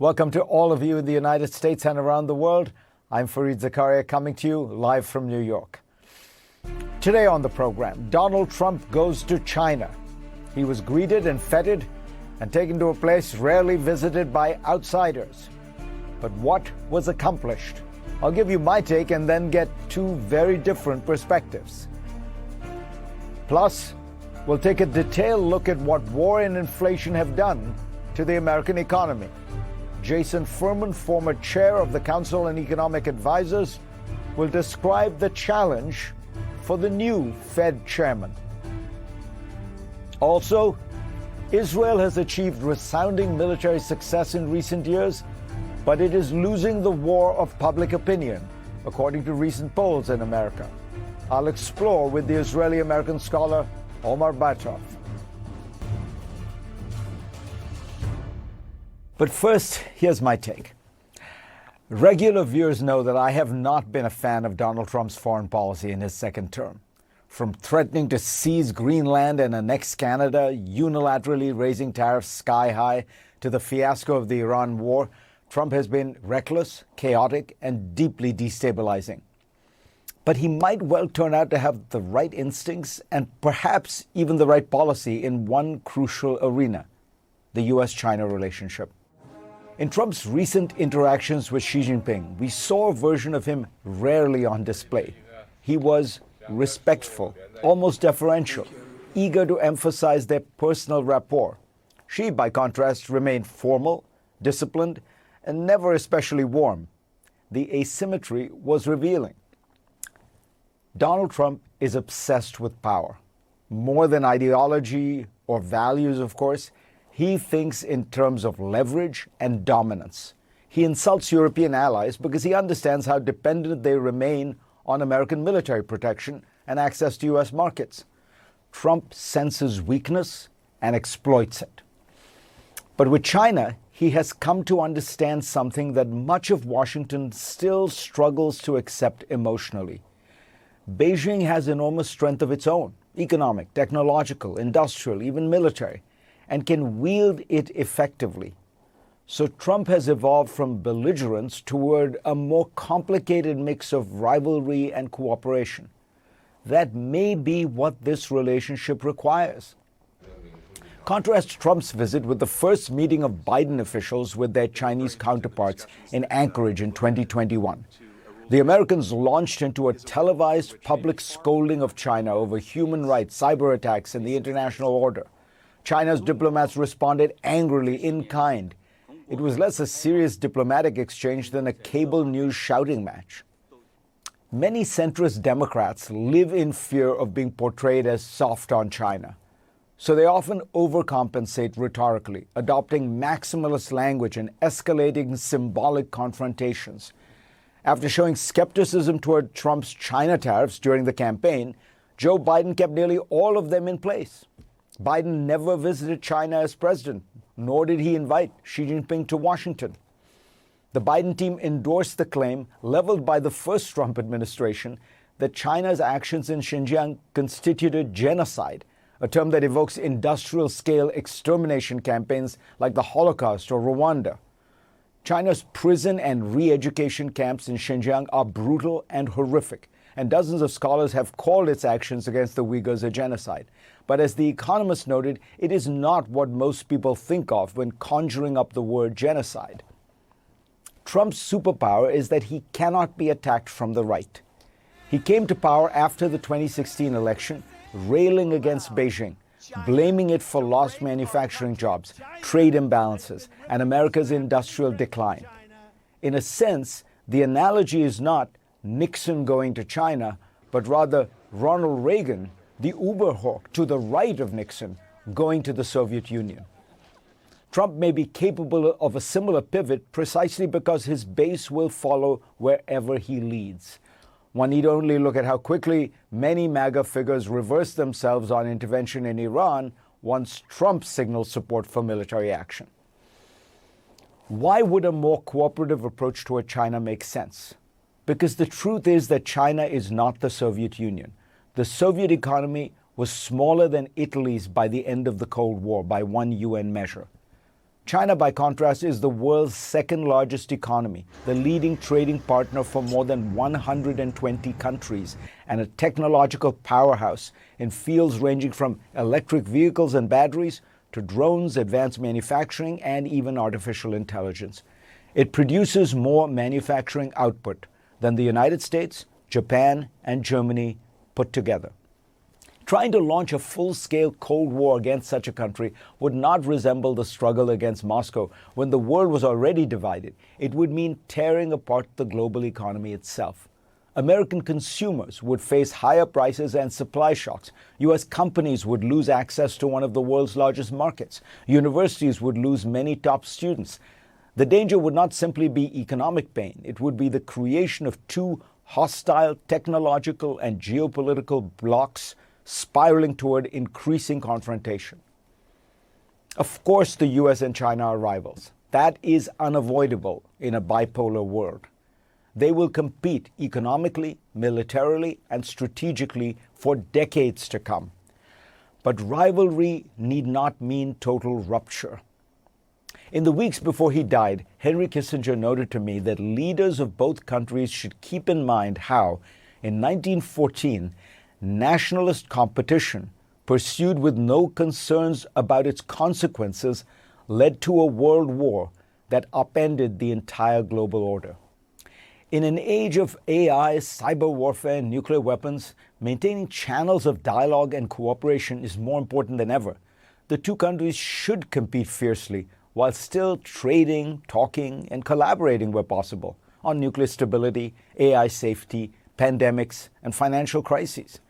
Welcome to all of you in the United States and around the world. I'm Fareed Zakaria coming to you live from New York. Today on the program, Donald Trump goes to China. He was greeted and feted and taken to a place rarely visited by outsiders. But what was accomplished? I'll give you my take and then get two very different perspectives. Plus, we'll take a detailed look at what war and inflation have done to the American economy. Jason Furman, former chair of the Council on Economic Advisors, will describe the challenge for the new Fed chairman. Also, Israel has achieved resounding military success in recent years, but it is losing the war of public opinion, according to recent polls in America. I'll explore with the Israeli-American scholar Omar Batov. But first, here's my take. Regular viewers know that I have not been a fan of Donald Trump's foreign policy in his second term. From threatening to seize Greenland and annex Canada, unilaterally raising tariffs sky high, to the fiasco of the Iran war, Trump has been reckless, chaotic, and deeply destabilizing. But he might well turn out to have the right instincts and perhaps even the right policy in one crucial arena, the U.S.-China relationship. In Trump's recent interactions with Xi Jinping, we saw a version of him rarely on display. He was respectful, almost deferential, eager to emphasize their personal rapport. Xi, by contrast, remained formal, disciplined, and never especially warm. The asymmetry was revealing. Donald Trump is obsessed with power. More than ideology or values, of course, he thinks in terms of leverage and dominance. He insults European allies because he understands how dependent they remain on American military protection and access to U.S. markets. Trump senses weakness and exploits it. But with China, he has come to understand something that much of Washington still struggles to accept emotionally. Beijing has enormous strength of its own, economic, technological, industrial, even military, and can wield it effectively. So Trump has evolved from belligerence toward a more complicated mix of rivalry and cooperation. That may be what this relationship requires. Contrast Trump's visit with the first meeting of Biden officials with their Chinese counterparts in Anchorage in 2021. The Americans launched into a televised public scolding of China over human rights, cyber attacks, and the international order. China's diplomats responded angrily in kind. It was less a serious diplomatic exchange than a cable news shouting match. Many centrist Democrats live in fear of being portrayed as soft on China. So they often overcompensate rhetorically, adopting maximalist language and escalating symbolic confrontations. After showing skepticism toward Trump's China tariffs during the campaign, Joe Biden kept nearly all of them in place. Biden never visited China as president, nor did he invite Xi Jinping to Washington. The Biden team endorsed the claim, leveled by the first Trump administration, that China's actions in Xinjiang constituted genocide, a term that evokes industrial-scale extermination campaigns like the Holocaust or Rwanda. China's prison and re-education camps in Xinjiang are brutal and horrific, and dozens of scholars have called its actions against the Uyghurs a genocide. But as The Economist noted, it is not what most people think of when conjuring up the word genocide. Trump's superpower is that he cannot be attacked from the right. He came to power after the 2016 election, railing against Beijing, blaming it for lost manufacturing jobs, trade imbalances, and America's industrial decline. In a sense, the analogy is not Nixon going to China, but rather Ronald Reagan, the Uber hawk to the right of Nixon, going to the Soviet Union. Trump may be capable of a similar pivot precisely because his base will follow wherever he leads. One need only look at how quickly many MAGA figures reversed themselves on intervention in Iran once Trump signaled support for military action. Why would a more cooperative approach toward China make sense? Because the truth is that China is not the Soviet Union. The Soviet economy was smaller than Italy's by the end of the Cold War by one UN measure. China, by contrast, is the world's second largest economy, the leading trading partner for more than 120 countries, and a technological powerhouse in fields ranging from electric vehicles and batteries to drones, advanced manufacturing, and even artificial intelligence. It produces more manufacturing output than the United States, Japan, and Germany put together. Trying to launch a full-scale Cold War against such a country would not resemble the struggle against Moscow when the world was already divided. It would mean tearing apart the global economy itself. American consumers would face higher prices and supply shocks. U.S. companies would lose access to one of the world's largest markets. Universities would lose many top students. The danger would not simply be economic pain. It would be the creation of two hostile technological and geopolitical blocs spiraling toward increasing confrontation. Of course, the US and China are rivals. That is unavoidable in a bipolar world. They will compete economically, militarily, and strategically for decades to come. But rivalry need not mean total rupture. In the weeks before he died, Henry Kissinger noted to me that leaders of both countries should keep in mind how, in 1914, nationalist competition, pursued with no concerns about its consequences, led to a world war that upended the entire global order. In an age of AI, cyber warfare, and nuclear weapons, maintaining channels of dialogue and cooperation is more important than ever. The two countries should compete fiercely while still trading, talking, and collaborating where possible on nuclear stability, AI safety, pandemics, and financial crises.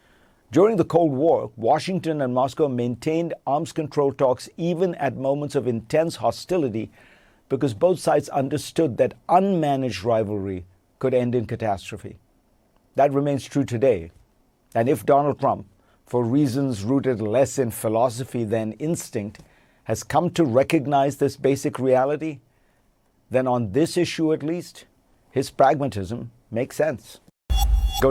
During the Cold War, Washington and Moscow maintained arms control talks even at moments of intense hostility because both sides understood that unmanaged rivalry could end in catastrophe. That remains true today. And if Donald Trump, for reasons rooted less in philosophy than instinct, has come to recognize this basic reality, then on this issue at least, his pragmatism makes sense.